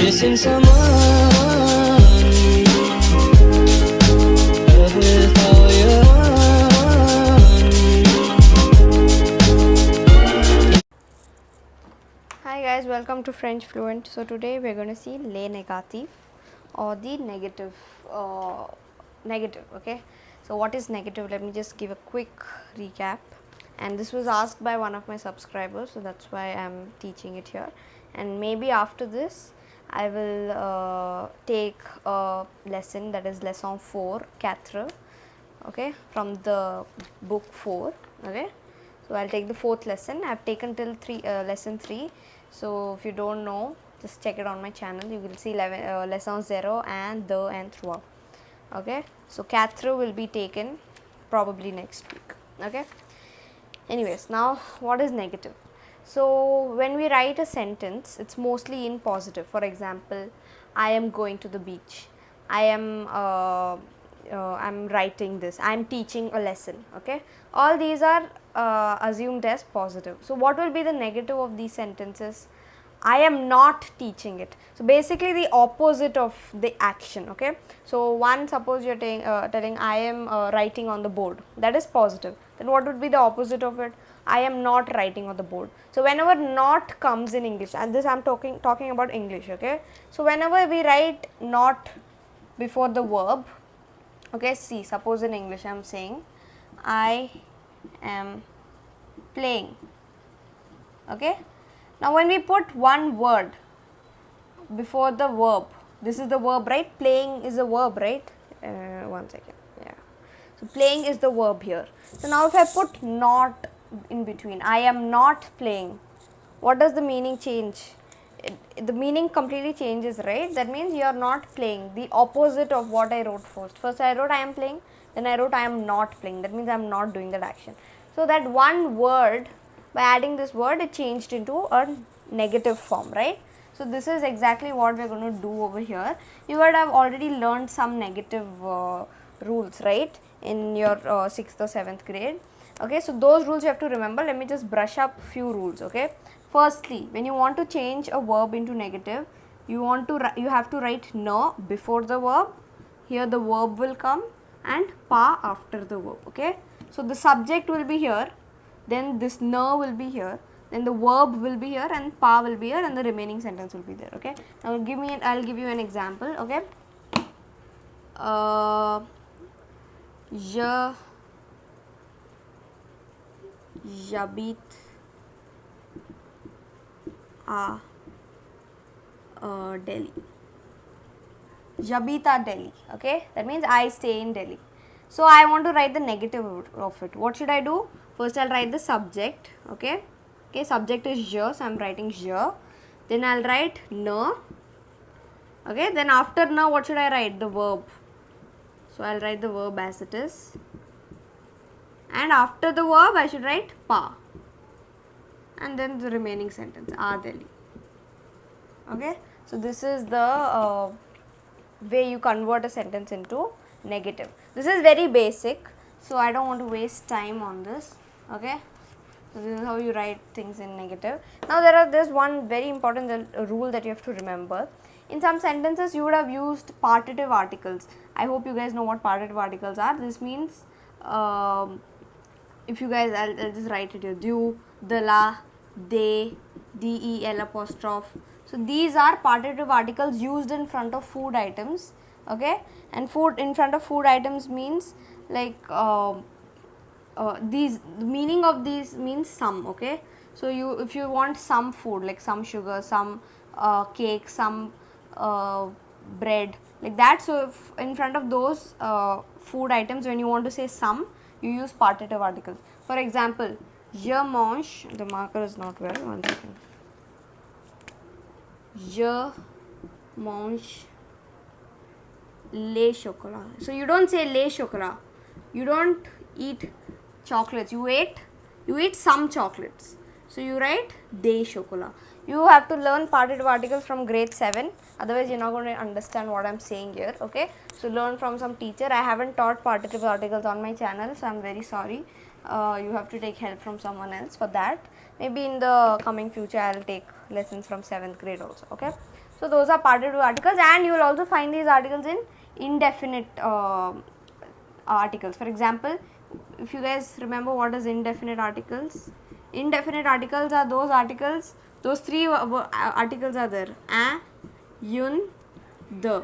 missing someone. Love is all you want. Hi guys, welcome to French Fluent. So today we're going to see les négatifs or the negative. Negative, okay. So what is negative? Let me just give a quick recap. And this was asked by one of my subscribers, so that's why I'm teaching it here. And maybe after this, I will take a lesson, that is lesson 4, 4, okay, from the book 4, okay. So I'll take the 4th lesson. I've taken till lesson 3. So if you don't know, just check it on my channel. You will see lesson 0 and the and throughout. Okay. So 4 will be taken probably next week. Okay. Anyways, now what is negative? So when we write a sentence, it's mostly in positive. For example, I am going to the beach. I am I'm writing this. I am teaching a lesson. Okay, all these are assumed as positive. So what will be the negative of these sentences? I am not teaching it. So basically the opposite of the action. Okay, so one, suppose you are telling I am writing on the board, that is positive. Then what would be the opposite of it? I am not writing on the board. So whenever not comes in English, and this I am talking about English, okay. So whenever we write not before the verb, okay, see, suppose in English I am saying I am playing, okay. Now when we put one word before the verb, this is the verb, right? Playing is a verb, right? One second, yeah. So playing is the verb here. So now if I put not in between, I am not playing, what does the meaning change? The meaning completely changes, right? That means you are not playing, the opposite of what I wrote first. First I wrote I am playing, then I wrote I am not playing, that means I am not doing that action. So that one word, by adding this word, it changed into a negative form, right? So this is exactly what we are going to do over here. You would have already learned some negative rules, right, in your 6th or 7th grade. Okay, so those rules you have to remember. Let me just brush up few rules. Okay, firstly, when you want to change a verb into negative, you have to write no before the verb. Here the verb will come and pa after the verb. Okay, so the subject will be here, then this no will be here, then the verb will be here, and pa will be here, and the remaining sentence will be there. Okay, now I'll give you an example. Okay, j'habite à Delhi. J'habite à Delhi. Okay, that means I stay in Delhi. So I want to write the negative of it. What should I do? First I'll write the subject. Okay, subject is je, so I'm writing je. Then I'll write ne. Okay, then after ne, what should I write? The verb. So I'll write the verb as it is. And after the verb, I should write pa. And then the remaining sentence, à Delhi. Okay, so this is the way you convert a sentence into negative. This is very basic, so I don't want to waste time on this. Okay, so this is how you write things in negative. Now there's one very important rule that you have to remember. In some sentences you would have used partitive articles. I hope you guys know what partitive articles are. This means if you guys, I'll just write it here, du, de la, de, del apostrophe. So these are partitive articles used in front of food items. Okay, and food in front of food items means like these, the meaning of these means some. Okay, so if you want some food, like some sugar, some cake, some bread, like that. So if in front of those food items, when you want to say some, you use partitive articles. For example, je mange, the marker is not well, one second. Je mange les chocolat. So you don't say les chocolat. You don't eat chocolates. You eat some chocolates. So you write des chocolat. You have to learn partitive articles from grade 7, otherwise you're not going to understand what I'm saying here. Okay, so learn from some teacher. I haven't taught partitive articles on my channel, so I'm very sorry. You have to take help from someone else for that. Maybe in the coming future I'll take lessons from 7th grade also. Okay, So those are partitive articles, and you will also find these articles in indefinite articles. For example, if you guys remember what is indefinite articles, indefinite articles are those articles, those three articles are there: a, yun, the,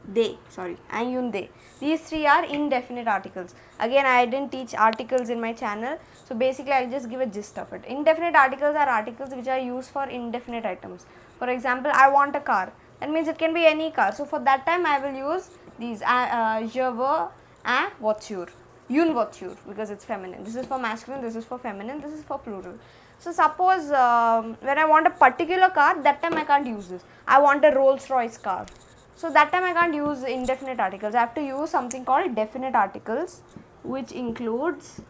they, sorry, and yun, they. These three are indefinite articles. Again, I didn't teach articles in my channel, so basically I'll just give a gist of it. Indefinite articles are articles which are used for indefinite items. For example, I want a car. That means it can be any car. So for that time I will use these je veux un voiture, une voiture, because it's feminine. This is for masculine, this is for feminine, this is for plural. So suppose when I want a particular car, that time I can't use this. I want a Rolls Royce car. So that time I can't use indefinite articles. I have to use something called definite articles, which includes,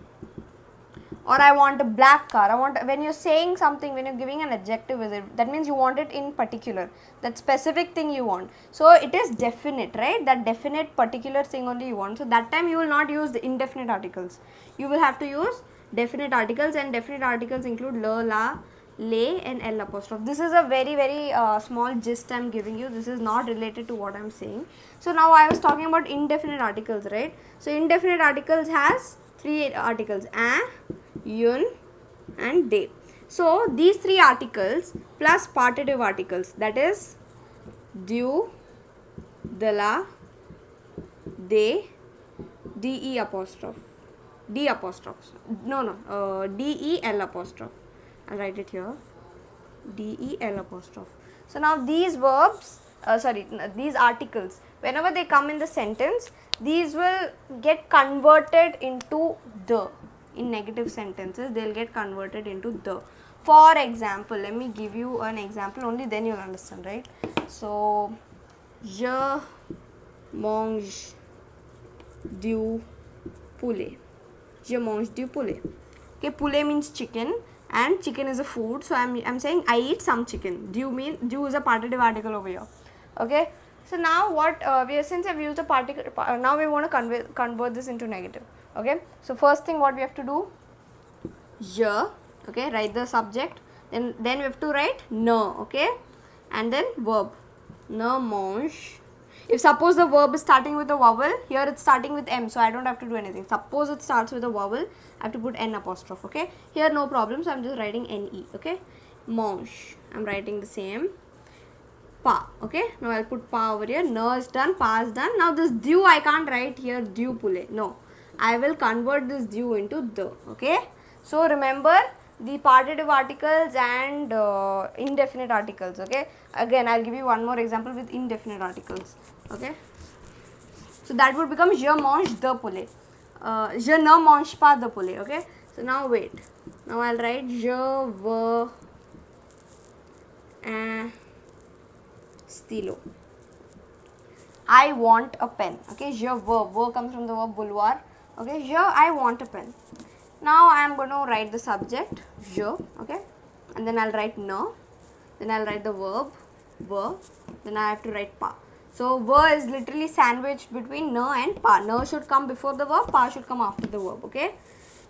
or I want a black car. I want, when you're saying something, when you're giving an adjective with it, that means you want it in particular, that specific thing you want. So it is definite, right? That definite particular thing only you want. So that time you will not use the indefinite articles. You will have to use definite articles, and definite articles include la, la, lay and l apostrophe. This is a very small gist I am giving you. This is not related to what I am saying. So now I was talking about indefinite articles, right? So indefinite articles has three articles: a, yun and they. So these three articles plus partitive articles, that is du, dela, they, de apostrophe, d apostrophe, del apostrophe. I'll write it here, del apostrophe. So now these verbs, these articles, whenever they come in the sentence, these will get converted into the. In negative sentences, they will get converted into the. For example, let me give you an example, only then you will understand, right? So, je mange du poulet. Je mange du poulet. Okay, poulet means chicken, and chicken is a food. So I'm saying I eat some chicken. Du is a partitive article over here. Okay. So now what since I've used a particle, now we want to convert this into negative. Okay. So first thing what we have to do, je, okay, write the subject, then we have to write ne, okay, and then verb, ne mange. If suppose the verb is starting with a vowel, here it's starting with M, so I don't have to do anything. Suppose it starts with a vowel, I have to put N apostrophe, okay. Here no problem, so I'm just writing NE, okay. Mange, I'm writing the same. Pa, okay. Now I'll put pa over here. Na is done, pa is done. Now this du I can't write here du poulet. No, I will convert this du into the, okay. So remember the partitive articles and indefinite articles, okay. Again I'll give you one more example with indefinite articles, okay. So that would become je mange the poulet, je ne mange pas de poulet, okay. So now wait, now I'll write je veux un stylo. I want a pen, okay. Je veux comes from the verb vouloir, okay. Je, I want a pen. Now I am going to write the subject je, okay, and then I'll write ne, then I'll write the verb ver, then I have to write pa. So ver is literally sandwiched between ne and pa. Ne should come before the verb, pa should come after the verb, okay.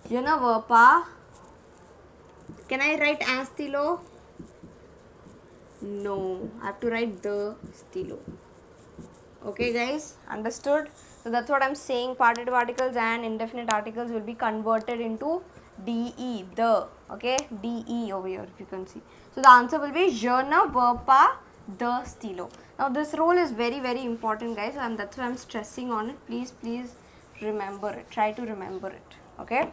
Je ne veux pas. Can I write un stylo? No, I have to write the stylo. Okay guys, understood? So that's what I'm saying, partitive articles and indefinite articles will be converted into de, the, okay, de over here if you can see. So the answer will be je ne veux pas de stylo. Now this rule is very important guys, and that's why I'm stressing on it. Please remember it, try to remember it, okay.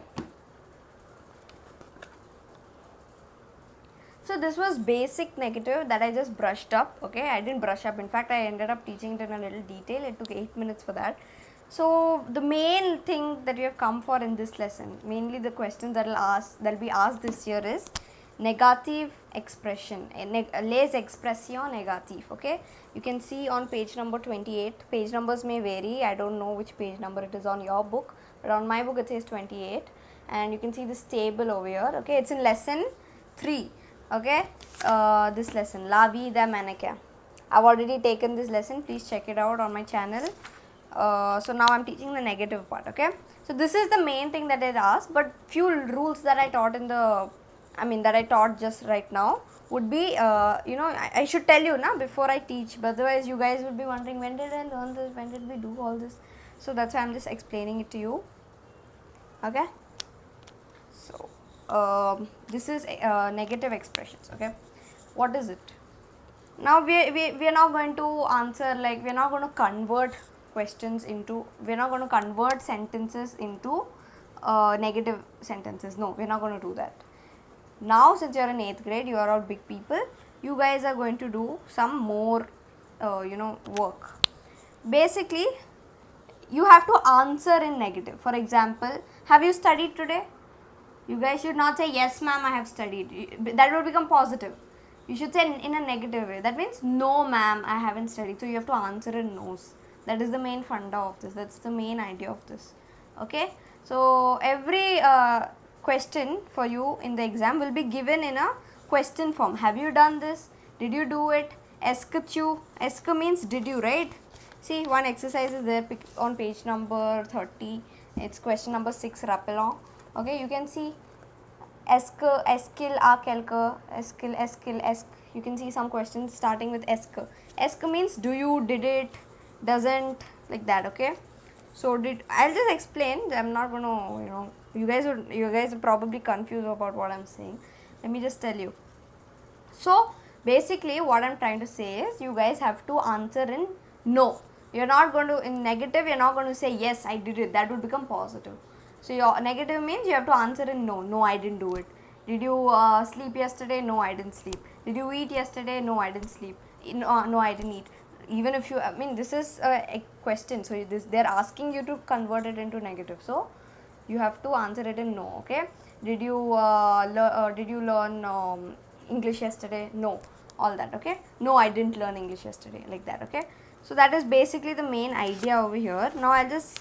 So this was basic negative that I just brushed up, okay. I didn't brush up, in fact I ended up teaching it in a little detail. It took 8 minutes for that. So the main thing that we have come for in this lesson, mainly the questions that will be asked this year is negative expression, les expressions négatives, okay. You can see on page number 28, page numbers may vary, I don't know which page number it is on your book, but on my book it says 28, and you can see this table over here, okay. It's in lesson 3, okay. This lesson, La vie d'un mannequin. I've already taken this lesson, please check it out on my channel. So now I'm teaching the negative part, okay. So this is the main thing that it asked, but few rules that I taught in the, that I taught just right now would be, I should tell you now before I teach, but otherwise you guys will be wondering when did I learn this, when did we do all this. So that's why I'm just explaining it to you. Okay, so this is negative expressions. Okay, what is it? Now we are not going to answer, like we are not going to convert questions into, we are not going to convert sentences into negative sentences. No, we are not going to do that. Now since you are in 8th grade, you are all big people, you guys are going to do some more work. Basically you have to answer in negative. For example, have you studied today? You guys should not say yes ma'am, I have studied. That will become positive. You should say in a negative way. That means no ma'am, I haven't studied. So you have to answer in no's. That is the main funda of this. That's the main idea of this. Okay. So every question for you in the exam will be given in a question form. Have you done this? Did you do it? Est-ce que tu? Est-ce que means did you, right? See, one exercise is there on page number 30. It's question number 6, rappelons. Okay, you can see est-ce que, est-ce qu'il a quelque, est-ce qu'il, est-ce qu'il, est-ce. You can see some questions starting with est-ce que. Est-ce que means do you, did it, doesn't, like that. Okay, so I'll just explain. I'm not going to, you guys are probably confused about what I'm saying. Let me just tell you. So basically what I'm trying to say is you guys have to answer in no. You're not going to, in negative, you're not going to say yes, I did it. That would become positive. So your negative means you have to answer in no. No, I didn't do it. Did you sleep yesterday? No, I didn't sleep. Did you eat yesterday? No, I didn't sleep. No, I didn't eat. Even if you, I mean, this is a question. So they're asking you to convert it into negative. So you have to answer it in no. Okay. Did you learn English yesterday? No. All that. Okay. No, I didn't learn English yesterday. Like that. Okay. So that is basically the main idea over here. Now I'll just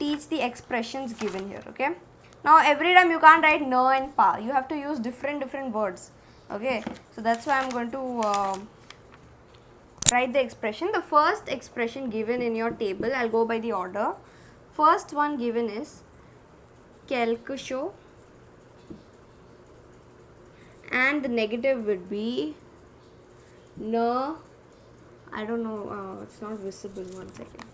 teach the expressions given here. Okay. Now every time you can't write no and pa. You have to use different words. Okay. So that's why I'm going to write the expression. The first expression given in your table, I'll go by the order. First one given is quelque chose, and the negative would be no. I don't know, it's not visible. 1 second.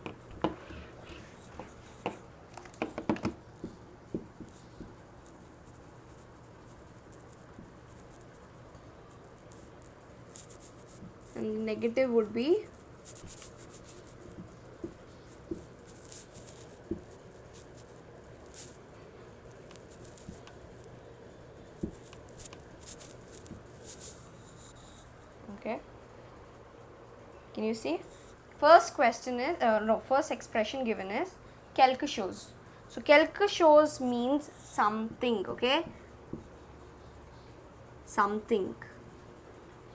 And negative would be okay. Can you see? First question is first expression given is quelque chose. So quelque chose means something. Okay, something.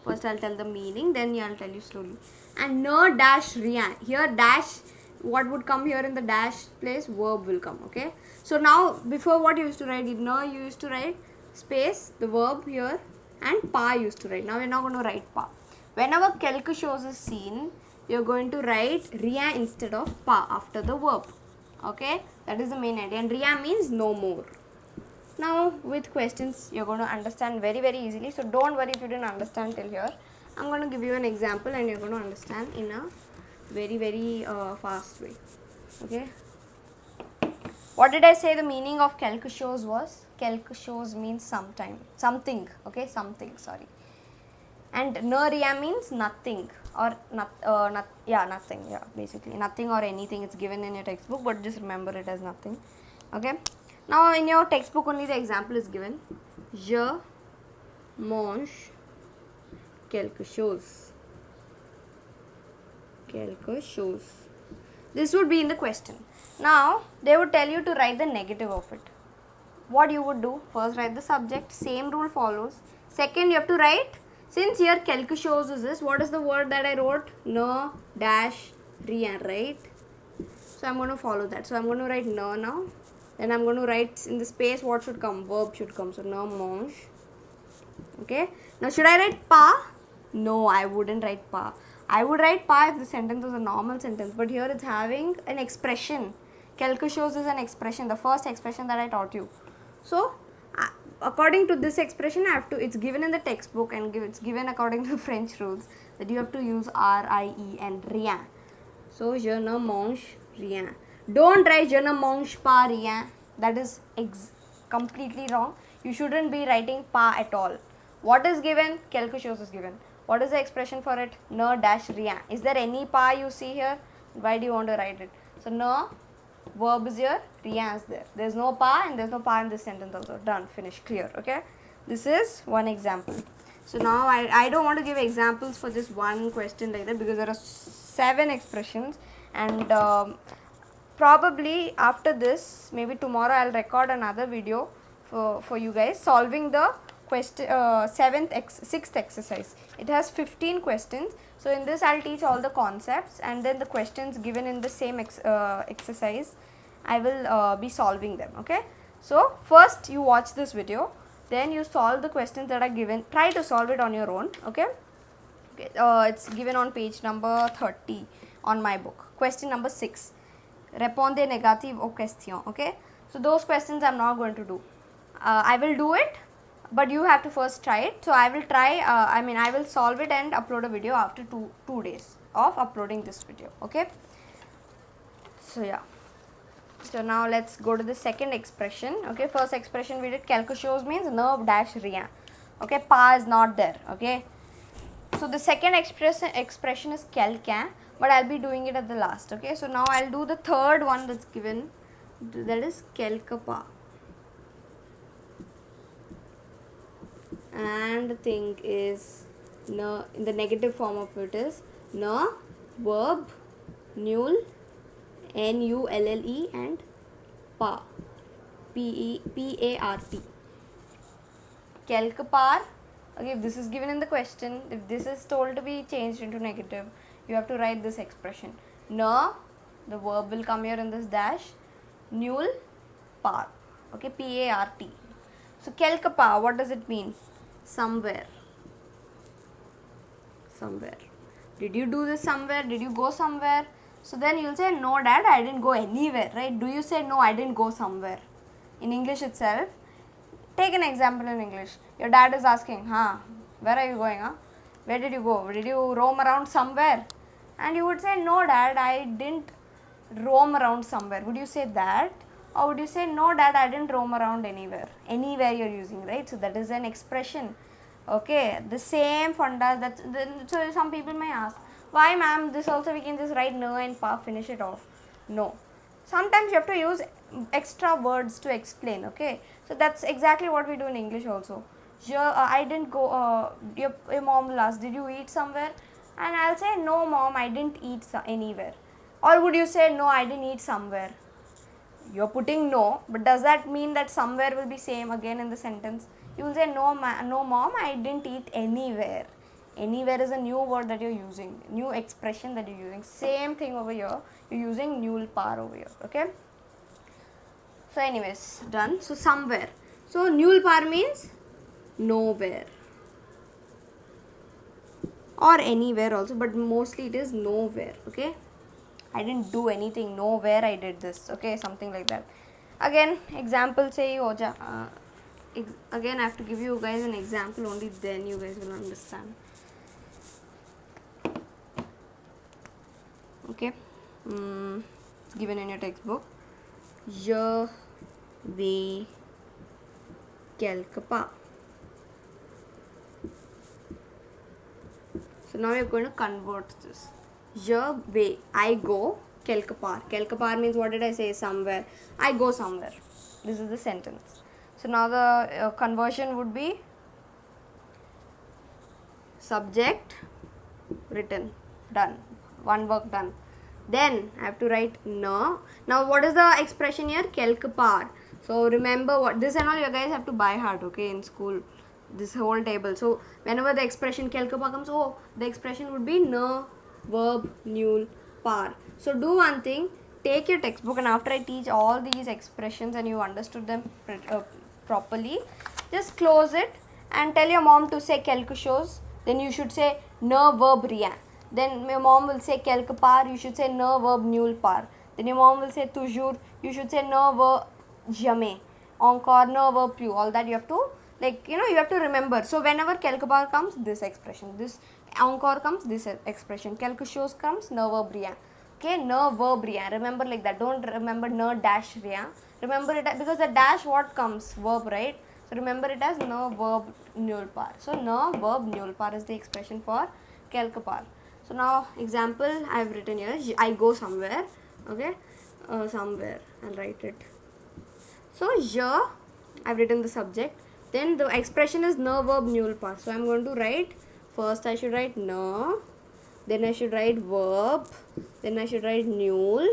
First I'll tell the meaning, then I'll tell you slowly. And no dash rien. Here dash, what would come here in the dash place? Verb will come. Okay. So now before what you used to write? No, you used to write space, the verb here, and pa used to write. Now we're not going to write pa. Whenever quelque chose is seen, you're going to write rien instead of pa after the verb. Okay. That is the main idea. And rien means no more. Now with questions you're going to understand very easily, so don't worry if you didn't understand till here. I'm going to give you an example and you're going to understand in a very fast way. Okay, what did I say the meaning of quelque chose was? Quelque chose means sometime, something. Okay, something, sorry. And ne rien means nothing or nothing. Yeah, basically nothing or anything. It's given in your textbook, but just remember it as nothing. Okay. Now in your textbook only the example is given. Je mange quelque chose. Quelque chose. This would be in the question. Now they would tell you to write the negative of it. What you would do? First write the subject. Same rule follows. Second you have to write. Since here quelque chose is this, what is the word that I wrote? No dash rien, right? So I'm going to follow that. So I'm going to write no now. Then I'm going to write in the space what should come? Verb should come. So no mange. Okay. Now should I write pa? No, I wouldn't write pa. I would write pa if the sentence was a normal sentence. But here it's having an expression. Quelque chose is an expression. The first expression that I taught you. So according to this expression, I have to, it's given in the textbook and it's given according to French rules that you have to use R, I, E and rien. So, je ne mange rien. Don't write je ne mange pas rien. That is completely wrong. You shouldn't be writing pas at all. What is given? Quelque chose is given. What is the expression for it? Ne dash rien. Is there any pas you see here? Why do you want to write it? So, ne, verb is here, rien is there. There is no pas and there is no pas in this sentence also. Done, finish, clear, okay? This is one example. So, now I don't want to give examples for just one question like that because there are 7 expressions and probably after this, maybe tomorrow I will record another video for you guys solving the question 6th exercise. It has 15 questions. So, in this I will teach all the concepts and then the questions given in the same exercise I will be solving them, okay. So, first you watch this video, then you solve the questions that are given. Try to solve it on your own, okay. It's given on page number 30 on my book. Question number 6. Répondez négative aux questions, okay. So, those questions I am not going to do. I will do it, but you have to first try it. So, I will try, I will solve it and upload a video after 2 days of uploading this video, okay. So, yeah. So, now let's go to the second expression, okay. First expression we did quelque chose means ne dash rien, okay. Pas is not there, okay. So, the second expression is quelqu'un, but I will be doing it at the last, okay. So, now I will do the third one that's given, that is quelque part. And the thing is, ne, in the negative form of it is ne, verb, nul, N-U-L-L-E and part, P-A-R-T. Quelque part, okay, if this is given in the question, if this is told to be changed into negative, you have to write this expression. Ne, the verb will come here in this dash, nul, part, okay, P-A-R-T. So, quelque part, what does it mean? Somewhere. Somewhere. Did you do this somewhere? Did you go somewhere? So, then you will say, no dad, I didn't go anywhere, right? Do you say, no, I didn't go somewhere? In English itself, take an example in English. Your dad is asking, where are you going? Where did you go? Did you roam around somewhere? And you would say, no dad, I didn't roam around somewhere. Would you say that? Or would you say, no dad, I didn't roam around anywhere? Anywhere you are using, right? So, that is an expression. Okay, the same funda. So, some people may ask, why ma'am, this also we can just write ne and pa, finish it off. No. Sometimes you have to use extra words to explain, okay. So, that's exactly what we do in English also. I didn't go, your mom will ask, did you eat somewhere? And I will say, no mom, I didn't eat anywhere. Or would you say, no, I didn't eat somewhere? You are putting no, but does that mean that somewhere will be same again in the sentence? You will say, no mom, I didn't eat anywhere. Anywhere is a new word that you are using, new expression that you are using. Same thing over here, you are using nul par over here, okay. So, anyways, done. So, somewhere. So, nul par means nowhere or anywhere also, but mostly it is nowhere, okay. I didn't do anything, nowhere I did this, okay, something like that. Again, example say, again I have to give you guys an example, only then you guys will understand. Okay, it's given in your textbook. Je vais quelque part. So, now we are going to convert this. Je vais, I go quelque part. Quelque part means, what did I say? Somewhere. I go somewhere. This is the sentence. So, now the conversion would be subject, written, done. One work done. Then I have to write ne. Now, what is the expression here? Quelque part. So, remember what this and all you guys have to buy heart, okay, in school. This whole table. So, whenever the expression quelque part comes, the expression would be ne, verb, nul, par. So, do one thing. Take your textbook and after I teach all these expressions and you understood them properly, just close it and tell your mom to say quelque chose. Then you should say ne, verb, rien. Then your mom will say quelque part, you should say ne, verb, nul, par. Then your mom will say toujours, you should say ne, verb, jamais. encore, ne, verb, plus, all that you have to, like, you have to remember. So whenever quelque part comes, this expression, this encore comes, this expression, quelque chose comes, ne, verb, rien. Okay, ne, verb, rien. Remember like that. Don't remember ne, dash, rien. Remember it because the dash what comes? Verb, right? So remember it as ne, verb, nulle part. So ne, verb, nulle part is the expression for quelque part. So now example I have written here, I go somewhere, okay, somewhere, I'll write it. So je, I've written the subject, then the expression is ne, verb, nulle part. So I'm going to write, first I should write ne, then I should write verb, then I should write null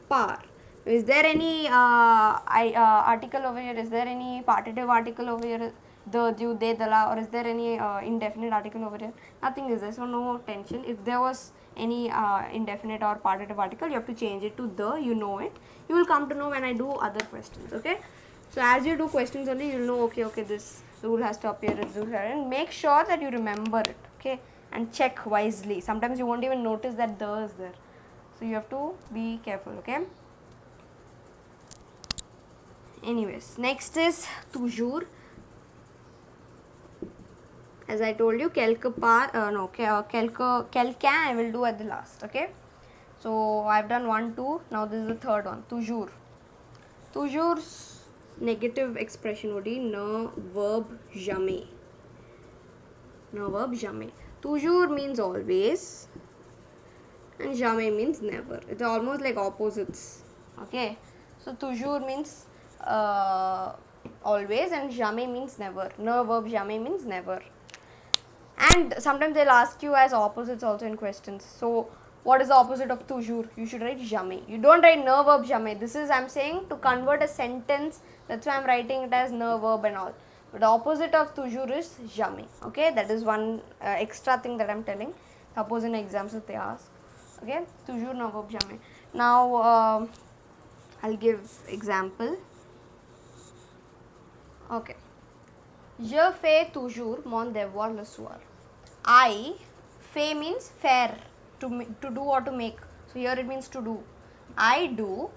part. Is there any article over here? Is there any partitive article over here? The, du, de, the, la, or is there any indefinite article over here? Nothing is there, so no tension. If there was any indefinite or partitive article, you have to change it to the, you know it. You will come to know when I do other questions, okay? So as you do questions only, you will know, okay, this rule has to appear, this rule, and make sure that you remember it, okay? And check wisely. Sometimes you won't even notice that the is there. So you have to be careful, okay? Anyways, next is toujours. As I told you, quelqu'un I will do at the last, okay? So I've done 1, 2, now this is the third one, toujours. Toujours negative expression would be ne, verb, jamais. Ne, verb, jamais. Toujours means always and jamais means never. It's almost like opposites, okay? So toujours means always and jamais means never. Ne, verb, jamais means never. And sometimes they'll ask you as opposites also in questions. So what is the opposite of toujours? You should write jamais. You don't write ne, verb, jamais. This is, I'm saying, to convert a sentence. That's why I'm writing it as ne, verb and all. But the opposite of toujours is jamais. Okay, that is one extra thing that I'm telling. Suppose in exams if they ask. Okay, toujours, ne, verb, jamais. Now I'll give example. Okay. Je fais toujours mon devoir le soir. I, fais means faire, to do or to make. So here it means to do. I do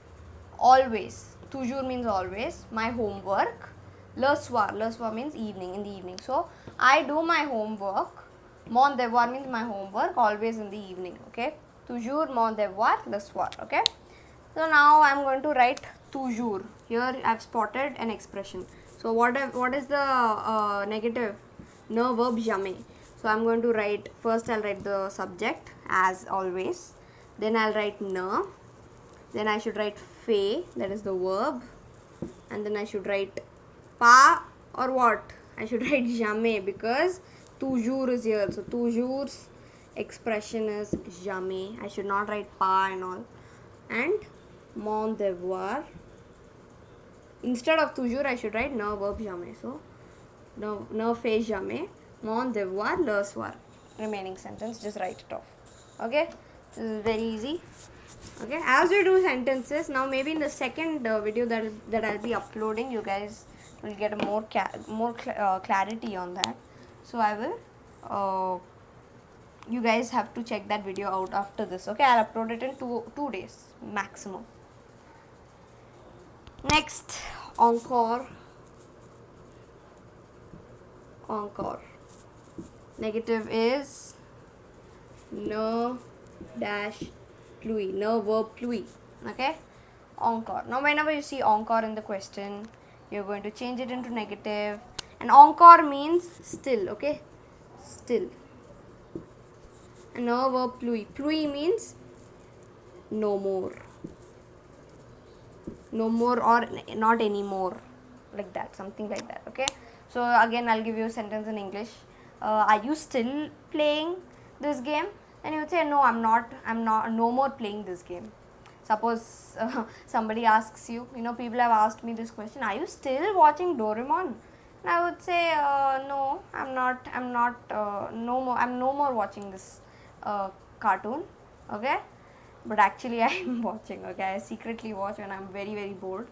always, toujours means always, my homework. Le soir means evening, in the evening. So I do my homework. Mon devoir means my homework, always in the evening. Okay. Toujours mon devoir le soir. Okay. So now I am going to write toujours. Here I have spotted an expression. So what is the negative? Ne, verb, jamais. So I am going to write, first I will write the subject as always. Then I will write ne. Then I should write fait, that is the verb. And then I should write pas or what? I should write jamais because toujours is here. So toujours expression is jamais. I should not write pas and all. And mon devoir. Instead of toujours, I should write ne, verb, jamais. So, ne fait jamais. Mon devoir le soir. Remaining sentence, just write it off. Okay? This is very easy. Okay? As you do sentences, now maybe in the second video that I'll be uploading, you guys will get a more clarity on that. So, I will, you guys have to check that video out after this. Okay? I'll upload it in two days maximum. Next, encore. Negative is ne, dash, pluie. Ne, verb, pluie. Okay? Encore. Now whenever you see encore in the question, you're going to change it into negative. And encore means still. Okay? Still. And ne, verb, pluie. Pluie means no more. No more or not anymore, like that, something like that. Okay, so again I'll give you a sentence in English. Are you still playing this game? And you would say no, I'm not no more playing this game. Suppose somebody asks you, people have asked me this question, are you still watching Doraemon? And I would say no, I'm no more watching this cartoon. Okay, but actually I am watching. Okay, I secretly watch when I'm very, very bored.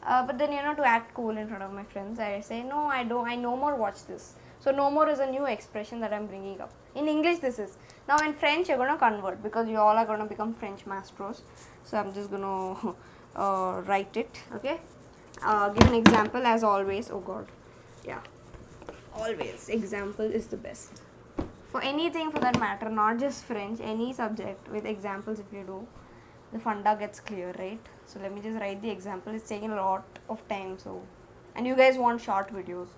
But then to act cool in front of my friends, I say no, I no more watch this. So no more is a new expression that I'm bringing up. In English this is. Now in French you're going to convert because you all are going to become French maestros. So I'm just going to write it. Okay. Give an example as always. Oh god, yeah, always example is the best for anything for that matter, not just French, any subject. With examples, if you do, the funda gets clear, right? So let me just write the example. It's taking a lot of time, so, and you guys want short videos.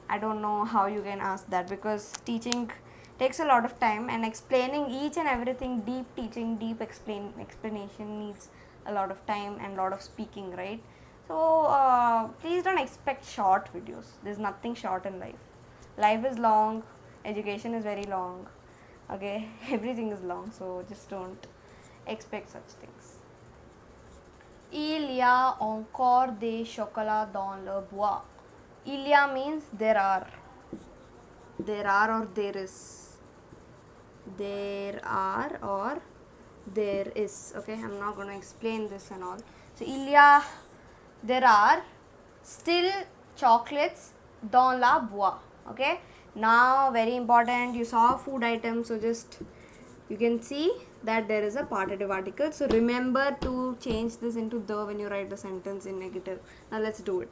I don't know how you can ask that, because teaching takes a lot of time, and explaining each and everything, deep teaching, deep explanation needs a lot of time and lot of speaking, right? So please don't expect short videos. There's nothing short in life. Life is long, education is very long, okay? Everything is long, so just don't expect such things. Il y a encore des chocolats dans le bois. Il y a means there are. There are or there is. There are or there is. Okay, I'm not going to explain this and all. So, il y a, there are still chocolates dans la bois. Okay, now very important, you saw food items, so just you can see that there is a partitive article. So remember to change this into the when you write the sentence in negative. Now let's do it.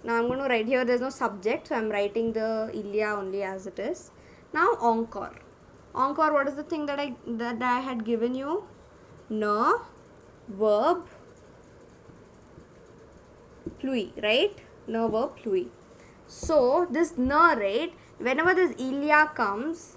Now I'm going to write here, there's no subject, so I'm writing the Ilya only as it is. Now encore. Encore, what is the thing that I had given you? No, verb, pluie, right? No, verb, pluie. So this na, right? Whenever this Ilya comes,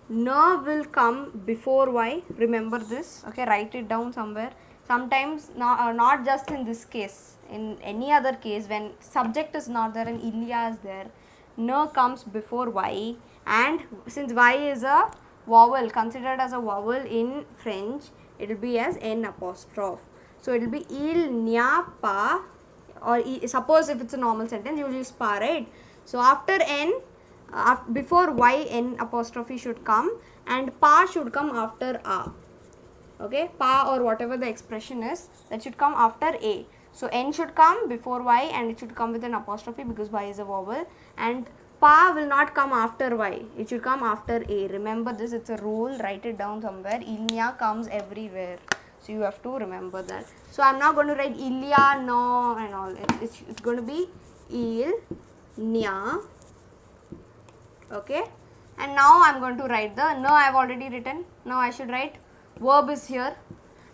na will come before y. Remember this, okay? Write it down somewhere. Sometimes not just in this case, in any other case, when subject is not there and Ilya is there, na comes before y, and since y is a vowel, considered as a vowel in French, it will be as n apostrophe. So it will be il nya pa, or suppose if it's a normal sentence, you will use pa, right? So after n, before y, n apostrophe should come, and pa should come after a. Okay, pa or whatever the expression is, that should come after a. So n should come before y, and it should come with an apostrophe because y is a vowel, and pa will not come after y, it should come after a. Remember this, it's a rule, write it down somewhere. Ilya comes everywhere, so you have to remember that. So I'm not going to write Ilya, no, and all. It's going to be il, nya. Okay, and now I'm going to write the no. I've already written. Now I should write verb is here.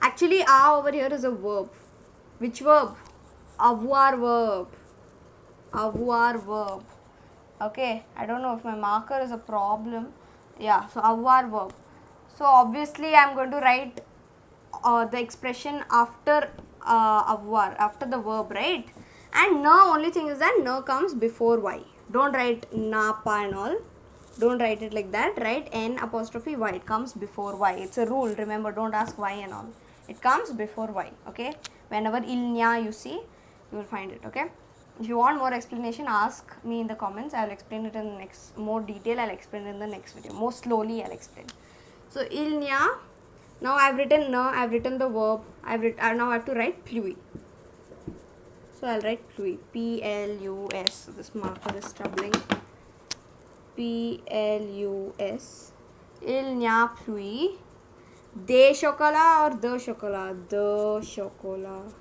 Actually, a over here is a verb. Which verb? Avoir verb. Avoir verb. Okay, I don't know if my marker is a problem. Yeah, so avoir verb. So obviously I'm going to write the expression after avoir, after the verb, right? And na, only thing is that na comes before y. Don't write na, pa and all. Don't write it like that. Write n apostrophe y. It comes before y. It's a rule. Remember, don't ask why and all. It comes before y. Okay. Whenever il nya you see, you will find it. Okay. If you want more explanation, ask me in the comments. I will explain it in the next, more detail. I will explain it in the next video. More slowly I will explain. So il nya. Now I have written na. I have written the verb. Now I have to write pluie. So I'll write pluie. P-L-U-S. So this marker is troubling. P-L-U-S. Il nya pluie. Des chocolat or the chocolat? The chocolat.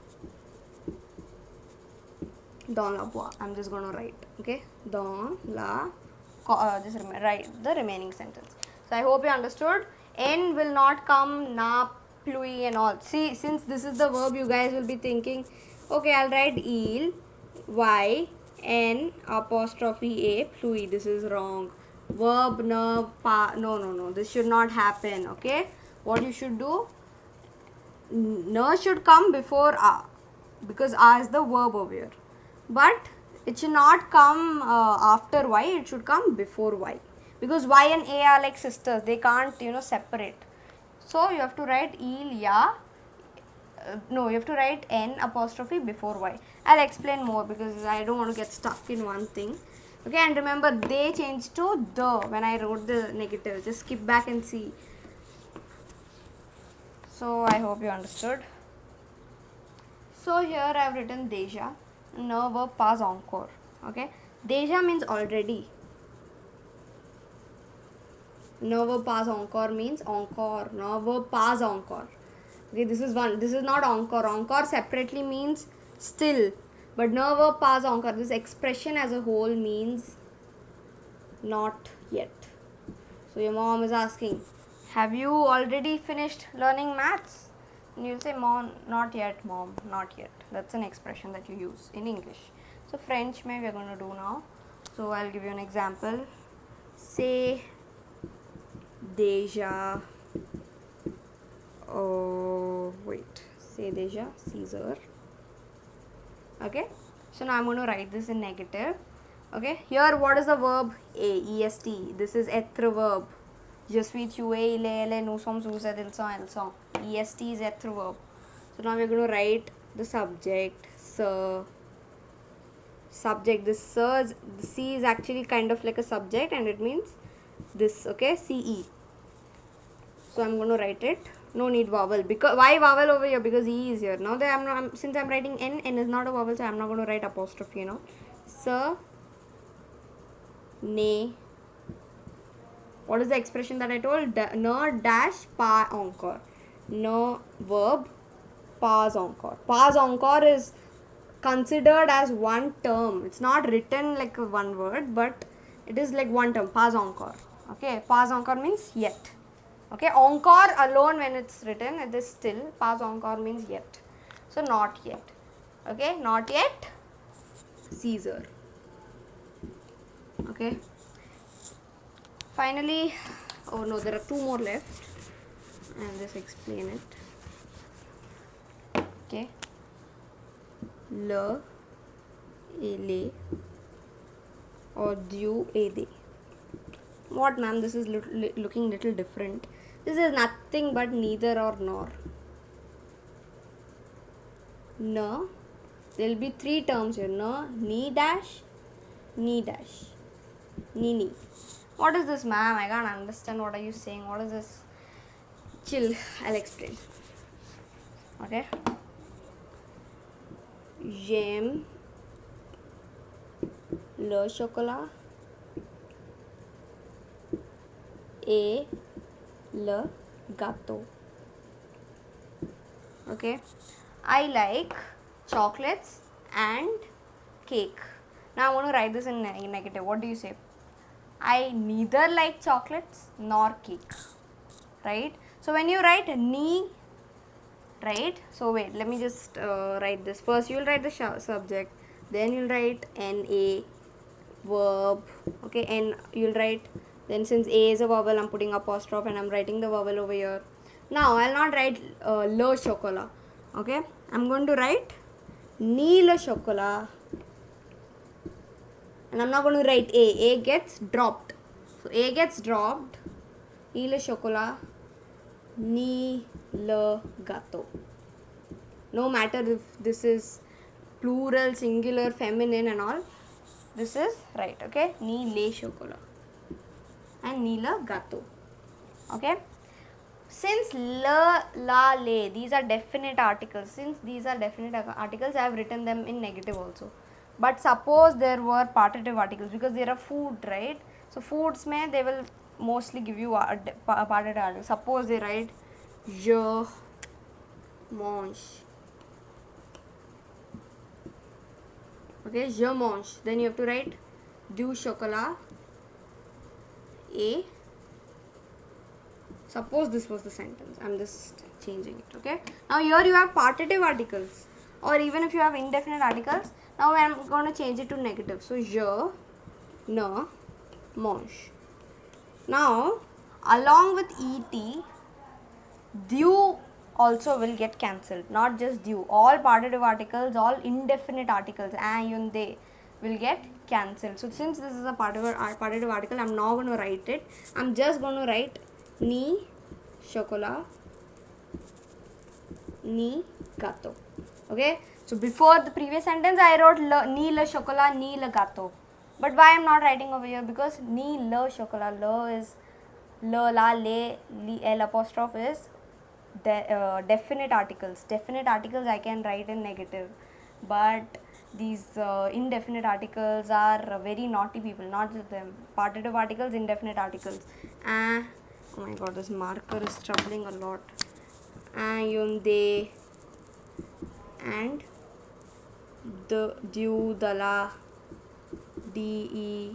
Dans la bois. I'm just going to write. Okay. Dans la. Just write the remaining sentence. So I hope you understood. N will not come, na, pluie and all. See, since this is the verb, you guys will be thinking, okay, I'll write il, y, n, apostrophe a, pluie. This is wrong. Verb, na, pa, no. This should not happen, okay? What you should do, na should come before a, because a is the verb over here. But it should not come after y, it should come before y. Because y and a are like sisters, they can't, separate. So you have to write il, ya, no, you have to write n apostrophe before y. I'll explain more because I don't want to get stuck in one thing. Okay, and remember, they changed to the when I wrote the negative. Just skip back and see. So I hope you understood. So here I have written déjà. No verb pas encore. Okay, déjà means already. No verb pas encore means encore. No verb pas encore. Okay, this is one. This is not encore. Encore separately means still. But no verb pas encore. This expression as a whole means not yet. So your mom is asking, have you already finished learning maths? And you'll say, mom, not yet, mom, not yet. That's an expression that you use in English. So French mein we are going to do now. So I'll give you an example. C'est déjà, c'est déjà 6 heures. Okay, so now I'm going to write this in negative. Okay, here what is the verb? est. This is être verb. Je suis, tu es, il est, elle est, nous sommes, vous êtes, ils sont, elles sont. est is être verb. So now we're going to write the subject, sir. Subject, this sir, the C is actually kind of like a subject and it means this, okay, CE. So I'm going to write it. No need vowel. Because why vowel over here? Because E is here. Now that since I'm writing N is not a vowel, so I'm not going to write apostrophe, you know. Sir, ne. What is the expression that I told? No dash pas encore. No verb pas encore. Pas encore is considered as one term. It's not written like one word, but it is like one term. Pas encore. Okay. Pas encore means yet. Okay, encore alone when it's written, it is still. Pas encore means yet. So not yet. Okay, not yet. Caesar. Okay. Finally, oh no, there are 2 more left. I'll just explain it. Okay. Le, ele, or du, ede. What, ma'am? This is looking little different. This is nothing but neither or nor. No. There will be 3 terms here. No, ni dash, ni dash, ni. What is this, ma'am? I can't understand. What are you saying? What is this? Chill. I'll explain. Okay. J'aime le chocolat et le gâteau. Okay, I like chocolates and cake. Now I want to write this in negative. What do you say? I neither like chocolates nor cake. Right? So when you write ni, right? So wait, let me just write this. First you will write the subject, then you will write na verb. Okay, and you will write. Then since A is a vowel, I'm putting apostrophe and I'm writing the vowel over here. Now I'll not write le chocolat. Okay, I'm going to write ni le chocolat. And I'm not going to write A. A gets dropped. So A gets dropped. Ni le chocolat. Ni le gâteau. No matter if this is plural, singular, feminine and all. This is right. Okay, ni le chocolat. And ni le gâteau. Okay. Since le, la, le, these are definite articles. Since these are definite articles, I have written them in negative also. But suppose there were partitive articles, because there are food, right? So foods may they will mostly give you partitive articles. Suppose they write je mange. Okay, je mange. Then you have to write du chocolat et. Suppose this was the sentence. I'm just changing it. Okay. Now here you have partitive articles, or even if you have indefinite articles. Now I'm going to change it to negative. So je ne mange. Now along with et, du also will get cancelled. Not just du. All partitive articles, all indefinite articles, and they will get cancelled. So since this is a partitive article, I'm not going to write it. I'm just going to write ni chocolat, ni gâteau. Okay. So before the previous sentence, I wrote ni le chocolat, ni le gâteau. But why I'm not writing over here? Because ni le chocolat, le is le, la, le, l apostrophe is definite articles. Definite articles I can write in negative, but these indefinite articles are very naughty people. Not just them. Partitive articles, indefinite articles. Oh my god, this marker is troubling a lot. They and the, dew, dala, des,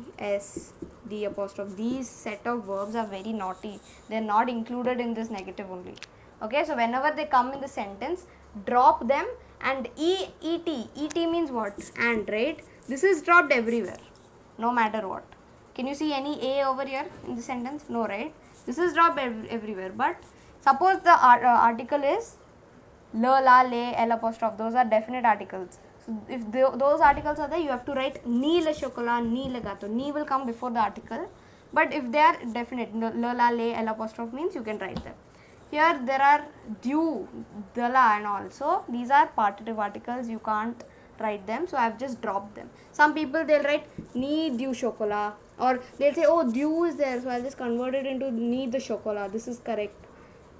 the apostrophe. These set of verbs are very naughty. They are not included in this negative only. Okay, so whenever they come in the sentence, drop them. And et means what? And, right? This is dropped everywhere, no matter what. Can you see any a over here in the sentence? No, right? This is dropped everywhere. But suppose the article is la, la, le, l apostrophe. Those are definite articles. So if those articles are there, you have to write ni le chocolat, ni le gâteau. Ni will come before the article. But if they are definite, la, la, le, l apostrophe means you can write them. Here there are dew, dala and all. So these are partitive articles. You can't write them. So I have just dropped them. Some people they'll write ni dew chocolat, or they'll say, oh, dew is there, so I'll just convert it into ni the chocolat. This is correct.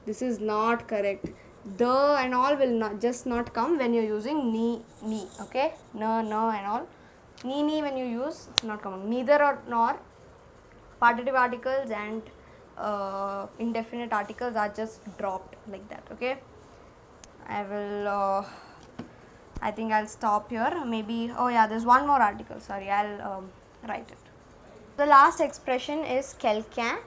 This is not correct. The and all will not come when you're using ni, okay? No, and all. Ni when you use, it's not coming. Neither or nor, partitive articles and indefinite articles are just dropped like that, okay? I will, I think I'll stop here. Maybe, oh yeah, there's one more article. Sorry, I'll write it. The last expression is quelqu'un,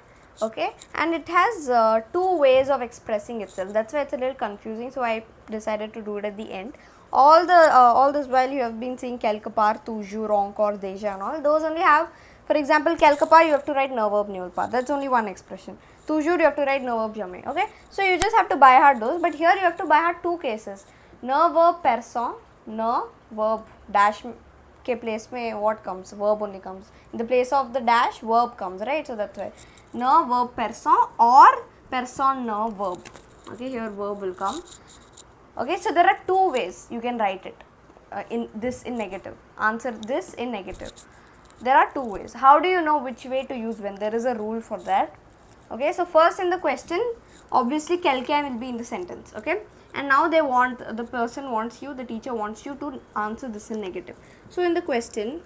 okay, and it has two ways of expressing itself. That's why it's a little confusing, so I decided to do it at the end. All this while you have been seeing quelque part, toujours, encore, déjà and all. Those only have, for example, quelque part you have to write ne verb nulle part. That's only one expression. Toujours you have to write ne verb jamais, okay. So you just have to by heart those, but here you have to by heart two cases. Ne verb person, ne verb dash के place में what comes? Verb only comes. In the place of the dash, verb comes, right? So that's why ne verb person or person ne verb. Okay, here verb will come. Okay, so there are two ways you can write it in negative. Answer this in negative. There are two ways. How do you know which way to use when? There is a rule for that. Okay, so first in the question, obviously quelqu'un will be in the sentence. Okay, and now they want, the person wants you, the teacher wants you to answer this in negative. So in the question,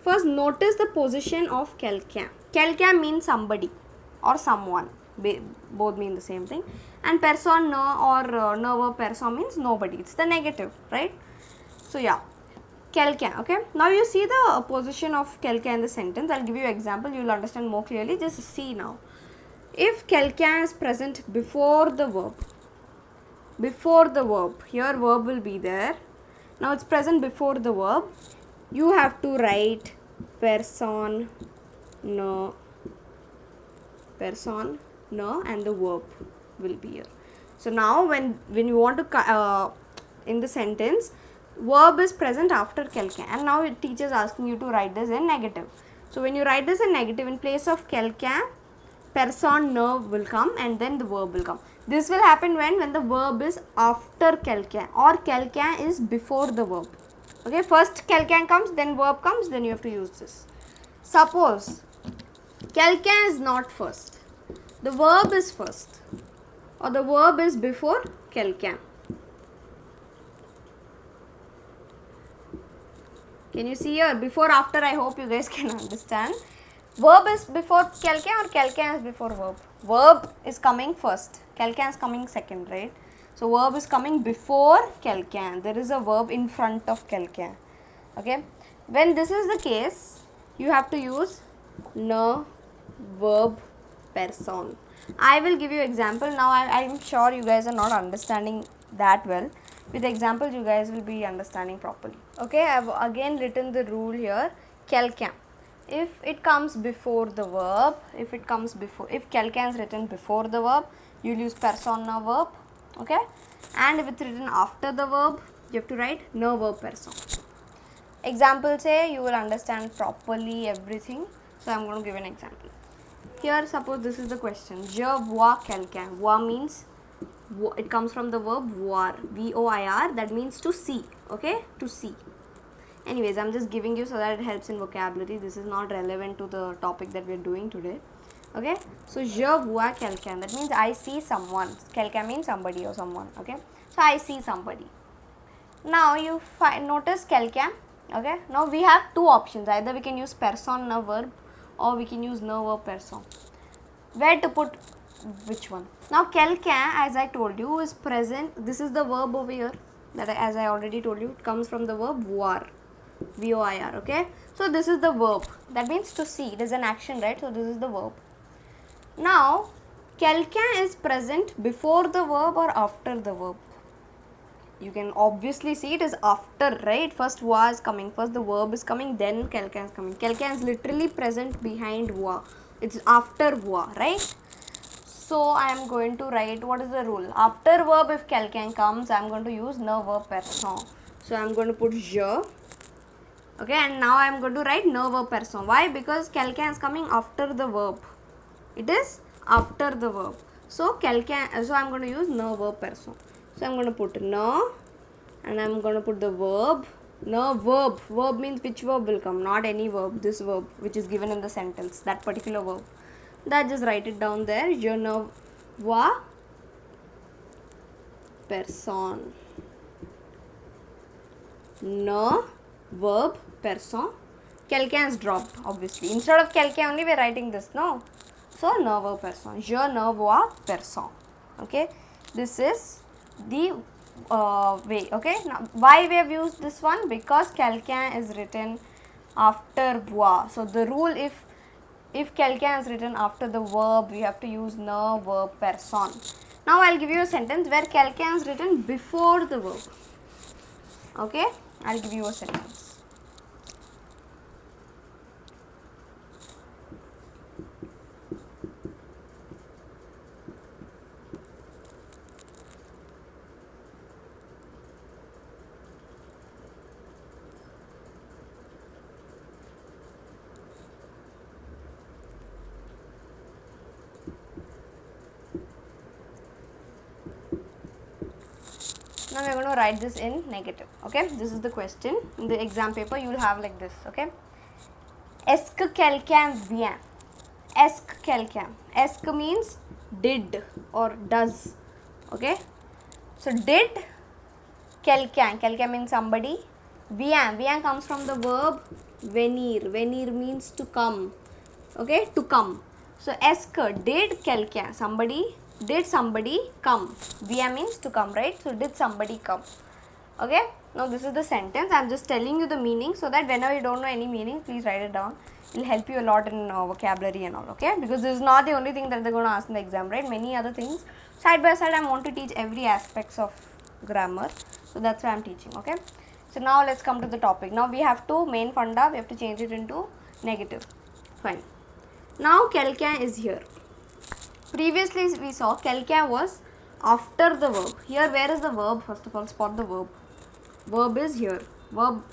first notice the position of quelqu'un. Quelqu'un means somebody or someone, both mean the same thing, and personne or ne verb personne means nobody. It's the negative, right? So yeah, quelqu'un. Okay, now you see the position of quelqu'un in the sentence. I'll give you an example, you will understand more clearly. Just see now. If quelqu'un is present before the verb, here verb will be there. Now it's present before the verb. You have to write personne ne, and the verb will be here. So now when you want to in the sentence, verb is present after quelqu'un, and now the teacher is asking you to write this in negative. So when you write this in negative, in place of quelqu'un, personne ne will come and then the verb will come. This will happen when the verb is after quelqu'un or quelqu'un is before the verb. Okay, first quelqu'un comes, then verb comes, then you have to use this. Suppose quelqu'un is not first, the verb is first, or the verb is before quelqu'un. Can you see here? Before, after, I hope you guys can understand. Verb is before quelqu'un or quelqu'un is before verb? Verb is coming first, quelqu'un is coming second, right? So verb is coming before quelqu'un. There is a verb in front of quelqu'un. Okay. When this is the case, you have to use ne verb personne. I will give you example. Now I am sure you guys are not understanding that well. With examples you guys will be understanding properly. Okay, I have again written the rule here. Quelqu'un. If it comes before the verb, if quelqu'un is written before the verb, you will use personne ne verb. Okay, and if it's written after the verb, you have to write ne verb personne. Example say you will understand properly everything. So I am going to give an example. Here suppose this is the question. Je vois quelqu'un. Voir means, it comes from the verb voir, V-O-I-R, that means to see. Okay, to see. Anyways, I am just giving you so that it helps in vocabulary. This is not relevant to the topic that we are doing today. Okay, so je vois quelqu'un, that means I see someone. Quelqu'un means somebody or someone. Okay, so I see somebody. Now you notice quelqu'un. Okay, now we have two options. Either we can use personne ne verb or we can use ne verb personne. Where to put which one? Now quelqu'un, as I told you, is present. This is the verb over here. that as I already told you, it comes from the verb voir, V-O-I-R, okay. So this is the verb, that means to see, it is an action, right? So this is the verb. Now quelqu'un is present before the verb or after the verb? You can obviously see it is after, right? First voir is coming, first the verb is coming, then quelqu'un is coming. Quelqu'un is literally present behind voir, it's after voir, right? So I am going to write, what is the rule? After verb, if quelqu'un comes, I am going to use ne verb person. So I am going to put je. Okay, and now I am going to write ne verb person. Why? Because quelqu'un is coming after the verb. It is after the verb. So quelqu'un, so I am going to use ne verb person. So I am going to put ne, and I am going to put the verb. Ne verb. Verb means which verb will come, not any verb. This verb which is given in the sentence, that particular verb. That just write it down there. Je ne vois personne. Ne verb person. Quelqu'un is dropped, obviously. Instead of quelqu'un only we are writing this, no? So ne verb person. Je ne vois personne. Okay. This is the way. Okay. Now why we have used this one? Because quelqu'un is written after voir. So the rule, if quelqu'un is written after the verb, we have to use ne verb person. Now I will give you a sentence where quelqu'un is written before the verb. Okay, I will give you a sentence. Now we are going to write this in negative. Okay, this is the question. In the exam paper you will have like this. Okay, est-ce que quelqu'un vient? Est-ce que quelqu'un? Est-ce que means did or does. Okay, so did quelqu'un, quelqu'un means somebody. Vient, vient comes from the verb venir. Venir means to come. Okay, to come. So est-ce que, did quelqu'un, somebody, did somebody come? Vient means to come, right? So did somebody come? Okay, now this is the sentence. I am just telling you the meaning so that whenever you don't know any meaning, please write it down. It will help you a lot in vocabulary and all. Okay, because this is not the only thing that they are going to ask in the exam, right? Many other things. Side by side I want to teach every aspects of grammar. So that's why I am teaching. Okay, so now let's come to the topic. Now we have to main funda, we have to change it into negative. Fine. Now quelqu'un is here. Previously we saw quelqu'un was after the verb. Here where is the verb? First of all, spot the verb. Verb is here. Verb,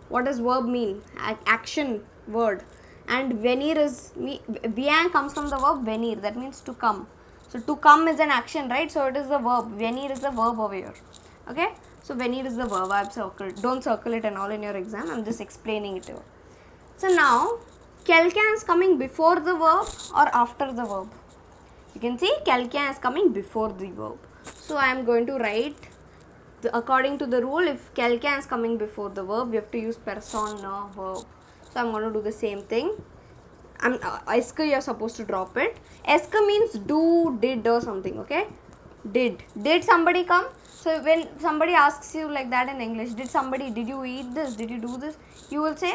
what does verb mean? Action word. And venir is, vient comes from the verb venir, that means to come. So to come is an action, right? So it is the verb. Venir is the verb over here. Okay, so venir is the verb. I have circled. Don't circle it and all in your exam. I am just explaining it here. So now quelqu'un is coming before the verb or after the verb? You can see quelqu'un is coming before the verb. So I am going to write, according to the rule, if quelqu'un is coming before the verb, we have to use person, no verb. So I am going to do the same thing. Est-ce que you are supposed to drop it. Est-ce que means do, did or something. Okay, did somebody come? So when somebody asks you like that in English, did you eat this, did you do this, you will say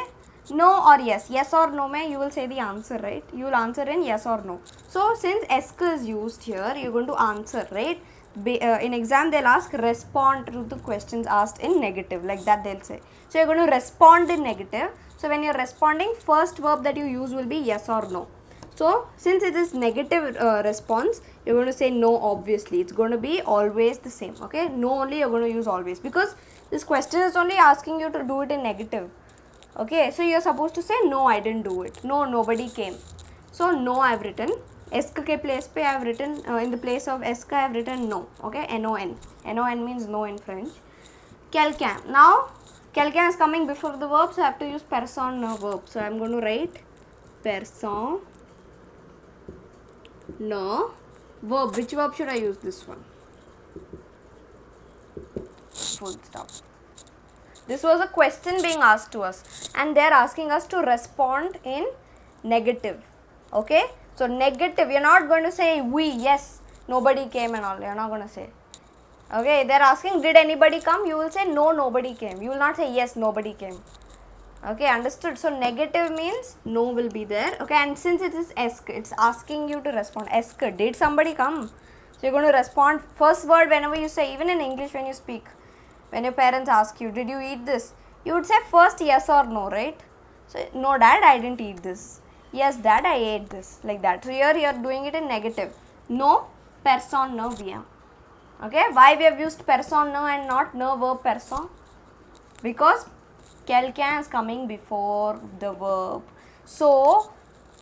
no or yes. Yes or no mein you will say the answer, right? You will answer in yes or no. So since est-ce que is used here, you are going to answer, right? In exam they'll ask respond to the questions asked in negative, like that they'll say. So you're going to respond in negative. So when you're responding, first verb that you use will be yes or no. So since it is negative response, you're going to say no. Obviously it's going to be always the same. Okay, no only you're going to use always, because this question is only asking you to do it in negative. Okay, so you're supposed to say no, I didn't do it. No, nobody came. So no I have written. Est-ce que ke place pe I have written, in the place of est-ce que I have written no. Okay, N-O-N. N-O-N means no in French. Quelqu'un. Now quelqu'un is coming before the verb, so I have to use person, no verb. So I am going to write person, no verb. Which verb should I use? This one. Full stop. This was a question being asked to us and they are asking us to respond in negative. Okay, so negative, you are not going to say we, yes, nobody came and all, you are not going to say. Okay, they're asking, did anybody come? You will say no, nobody came. You will not say yes, nobody came. Okay, understood? So negative means no will be there. Okay, and since it is ask, it's asking you to respond. Ask, did somebody come? So you're going to respond first word whenever you say, even in English when you speak, when your parents ask you, did you eat this? You would say first yes or no, right? So no dad, I didn't eat this. Yes dad, I ate this. Like that. So here you are doing it in negative. No, person no vient. Okay, why we have used person no and not no verb person? Because quelqu'un is coming before the verb. So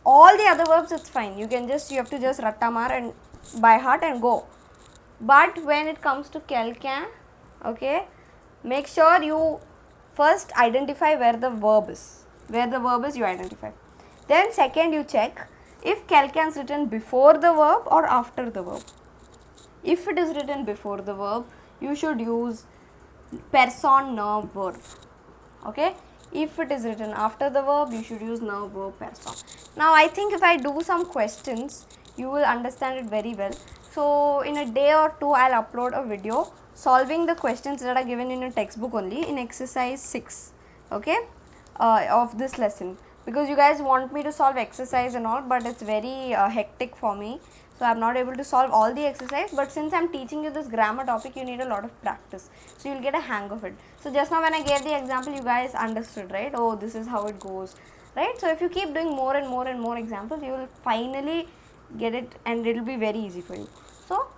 all the other verbs it's fine. You have to just ratamar and by heart and go. But when it comes to quelqu'un, okay, make sure you first identify where the verb is. Where the verb is, you identify. Then second, you check if quelqu'un is written before the verb or after the verb. If it is written before the verb, you should use person no verb. Okay. If it is written after the verb, you should use no verb person. Now I think if I do some questions, you will understand it very well. So in a day or two, I'll upload a video solving the questions that are given in your textbook only in exercise 6, okay, of this lesson, because you guys want me to solve exercise and all, but it's very hectic for me. So I'm not able to solve all the exercise, but since I'm teaching you this grammar topic, you need a lot of practice. So you'll get a hang of it. So just now when I gave the example, you guys understood, right? Oh, this is how it goes, right? So if you keep doing more and more and more examples, you will finally get it and it will be very easy for you. So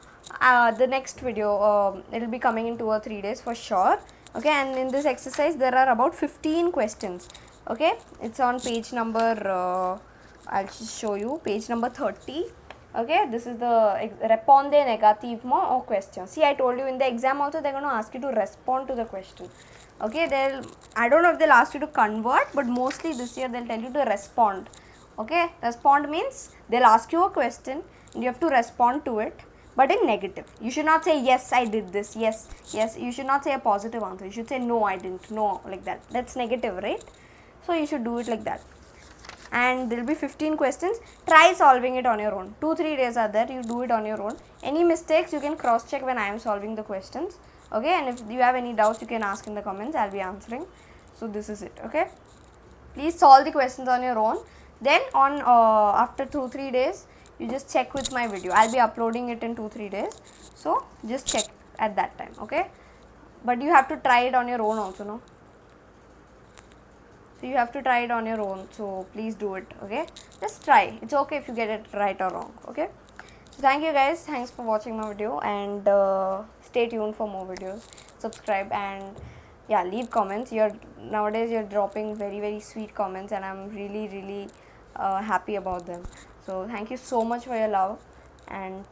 the next video, it will be coming in 2 or 3 days for sure. Okay, and in this exercise, there are about 15 questions. Okay, it's on page number, I'll just show you, page number 30. Okay, this is the responde negativement au question. See, I told you in the exam also they're going to ask you to respond to the question. Okay, I don't know if they'll ask you to convert, but mostly this year they'll tell you to respond. Okay, respond means they'll ask you a question and you have to respond to it, but in negative. You should not say yes, I did this, yes, yes. You should not say a positive answer. You should say no, I didn't, no, like that. That's negative, right? So you should do it like that. And there will be 15 questions. Try solving it on your own. 2-3 days are there, you do it on your own. Any mistakes you can cross check when I am solving the questions. Okay, and if you have any doubts you can ask in the comments, I'll be answering. So this is it. Okay, please solve the questions on your own. Then on after 2-3 days you just check with my video. I'll be uploading it in 2-3 days, so just check at that time. Okay, but you have to try it on your own also, no? So you have to try it on your own, so please do it. Okay, just try. It's okay if you get it right or wrong. Okay, so thank you guys, thanks for watching my video, and stay tuned for more videos. Subscribe and yeah, leave comments. Nowadays you're dropping very sweet comments and I'm really happy about them. So thank you so much for your love, and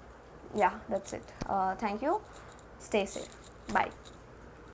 yeah, that's it. Thank you, stay safe, bye.